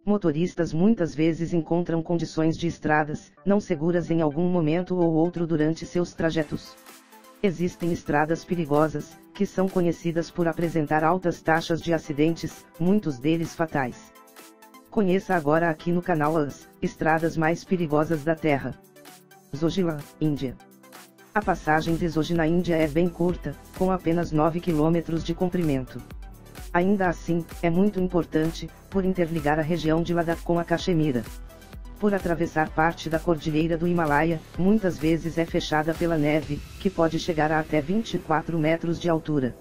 Motoristas muitas vezes encontram condições de estradas não seguras em algum momento ou outro durante seus trajetos. Existem estradas perigosas, que são conhecidas por apresentar altas taxas de acidentes, muitos deles fatais. Conheça agora aqui no canal as estradas mais perigosas da Terra. Zojila, Índia. A passagem de Zoji na Índia é bem curta, com apenas 9 km de comprimento. Ainda assim, é muito importante, por interligar a região de Ladakh com a Caxemira. Por atravessar parte da cordilheira do Himalaia, muitas vezes é fechada pela neve, que pode chegar a até 24 metros de altura.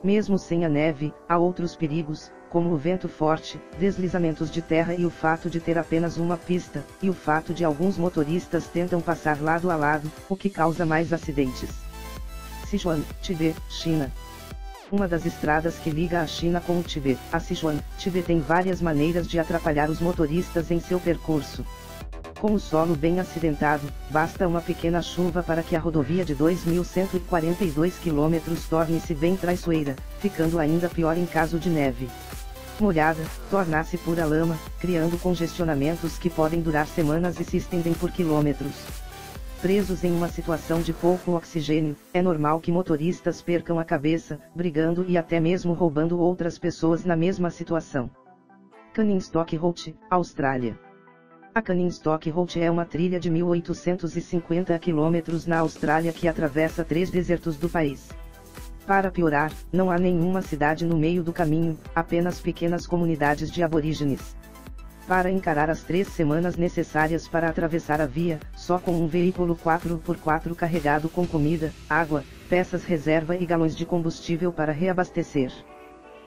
Mesmo sem a neve, há outros perigos, como o vento forte, deslizamentos de terra e o fato de ter apenas uma pista, e o fato de alguns motoristas tentam passar lado a lado, o que causa mais acidentes. Sichuan, Tibete, China. Uma das estradas que liga a China com o Tibete, a Sichuan, Tibete tem várias maneiras de atrapalhar os motoristas em seu percurso. Com o solo bem acidentado, basta uma pequena chuva para que a rodovia de 2.142 km torne-se bem traiçoeira, ficando ainda pior em caso de neve molhada, torna-se pura lama, criando congestionamentos que podem durar semanas e se estendem por quilômetros. Presos em uma situação de pouco oxigênio, é normal que motoristas percam a cabeça, brigando e até mesmo roubando outras pessoas na mesma situação. Canningstock Route, Austrália. A Canningstock Route é uma trilha de 1.850 km na Austrália que atravessa 3 desertos do país. Para piorar, não há nenhuma cidade no meio do caminho, apenas pequenas comunidades de aborígenes. Para encarar as 3 semanas necessárias para atravessar a via, só com um veículo 4x4 carregado com comida, água, peças reserva e galões de combustível para reabastecer.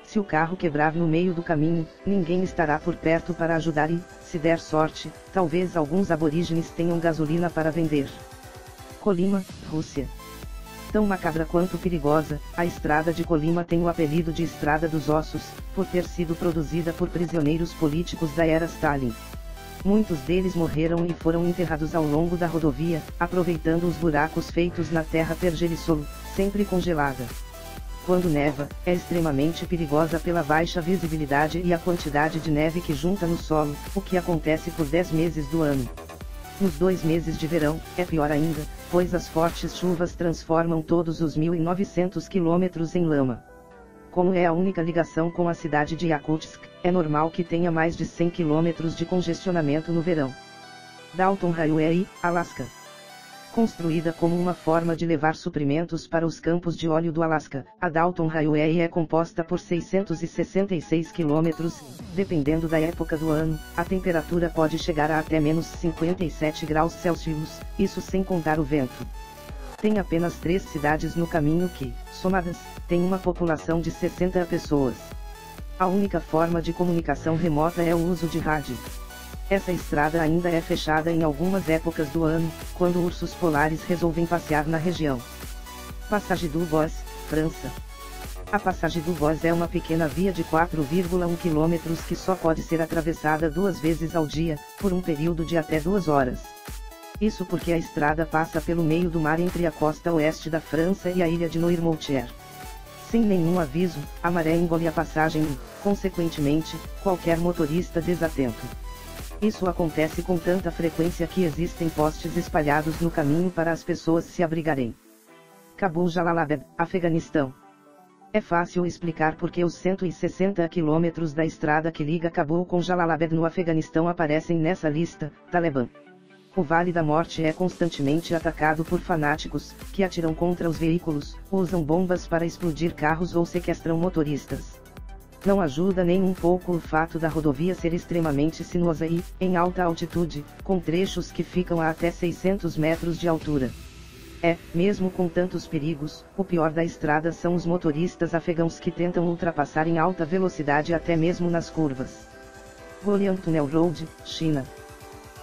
Se o carro quebrar no meio do caminho, ninguém estará por perto para ajudar e, se der sorte, talvez alguns aborígenes tenham gasolina para vender. Colima, Rússia. Tão macabra quanto perigosa, a estrada de Colima tem o apelido de Estrada dos Ossos, por ter sido produzida por prisioneiros políticos da era Stalin. Muitos deles morreram e foram enterrados ao longo da rodovia, aproveitando os buracos feitos na terra pergelissolo, sempre congelada. Quando neva, é extremamente perigosa pela baixa visibilidade e a quantidade de neve que junta no solo, o que acontece por 10 meses do ano. Nos 2 meses de verão, é pior ainda, pois as fortes chuvas transformam todos os 1.900 km em lama. Como é a única ligação com a cidade de Yakutsk, é normal que tenha mais de 100 km de congestionamento no verão. Dalton Highway, Alaska. Construída como uma forma de levar suprimentos para os campos de óleo do Alasca, a Dalton Highway é composta por 666 km, dependendo da época do ano, a temperatura pode chegar a até menos 57 graus Celsius, isso sem contar o vento. Tem apenas 3 cidades no caminho que, somadas, têm uma população de 60 pessoas. A única forma de comunicação remota é o uso de rádio. Essa estrada ainda é fechada em algumas épocas do ano, quando ursos polares resolvem passear na região. Passage du Bois, França. A Passage du Bois é uma pequena via de 4,1 km que só pode ser atravessada 2 vezes ao dia, por um período de até 2 horas. Isso porque a estrada passa pelo meio do mar entre a costa oeste da França e a ilha de Noirmoutier. Sem nenhum aviso, a maré engole a passagem e, consequentemente, qualquer motorista desatento. Isso acontece com tanta frequência que existem postes espalhados no caminho para as pessoas se abrigarem. Cabul Jalalabad, Afeganistão. É fácil explicar porque os 160 km da estrada que liga Cabul com Jalalabad no Afeganistão aparecem nessa lista. Talibã. O Vale da Morte é constantemente atacado por fanáticos, que atiram contra os veículos, usam bombas para explodir carros ou sequestram motoristas. Não ajuda nem um pouco o fato da rodovia ser extremamente sinuosa e, em alta altitude, com trechos que ficam a até 600 metros de altura. Mesmo com tantos perigos, o pior da estrada são os motoristas afegãos que tentam ultrapassar em alta velocidade até mesmo nas curvas. Goryeo Tunnel Road, China.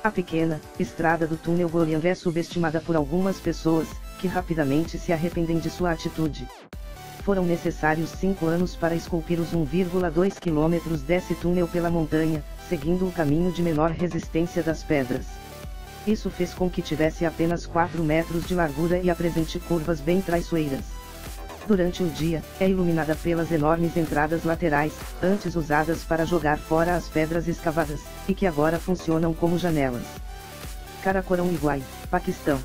A pequena estrada do túnel Goryeo é subestimada por algumas pessoas, que rapidamente se arrependem de sua atitude. Foram necessários 5 anos para esculpir os 1,2 km desse túnel pela montanha, seguindo o caminho de menor resistência das pedras. Isso fez com que tivesse apenas 4 metros de largura e apresente curvas bem traiçoeiras. Durante o dia, é iluminada pelas enormes entradas laterais, antes usadas para jogar fora as pedras escavadas, e que agora funcionam como janelas. Karakoram Iguai, Paquistão.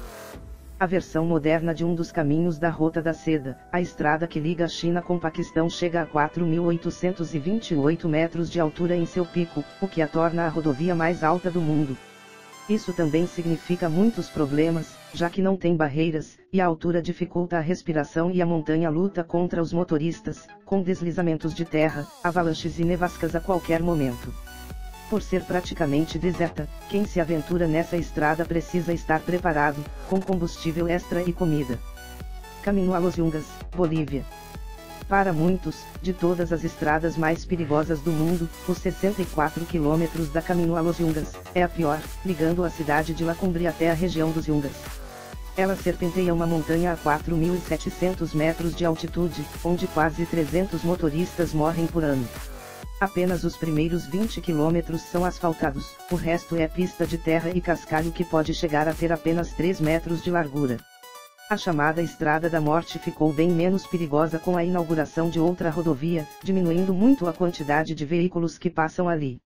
A versão moderna de um dos caminhos da Rota da Seda, a estrada que liga a China com Paquistão chega a 4.828 metros de altura em seu pico, o que a torna a rodovia mais alta do mundo. Isso também significa muitos problemas, já que não tem barreiras, e a altura dificulta a respiração e a montanha luta contra os motoristas, com deslizamentos de terra, avalanches e nevascas a qualquer momento. Por ser praticamente deserta, quem se aventura nessa estrada precisa estar preparado, com combustível extra e comida. Caminho a Los Yungas, Bolívia. Para muitos, de todas as estradas mais perigosas do mundo, os 64 quilômetros da Caminho a Los Yungas é a pior, ligando a cidade de La Cumbre até a região dos Yungas. Ela serpenteia uma montanha a 4.700 metros de altitude, onde quase 300 motoristas morrem por ano. Apenas os primeiros 20 quilômetros são asfaltados, o resto é pista de terra e cascalho que pode chegar a ter apenas 3 metros de largura. A chamada Estrada da Morte ficou bem menos perigosa com a inauguração de outra rodovia, diminuindo muito a quantidade de veículos que passam ali.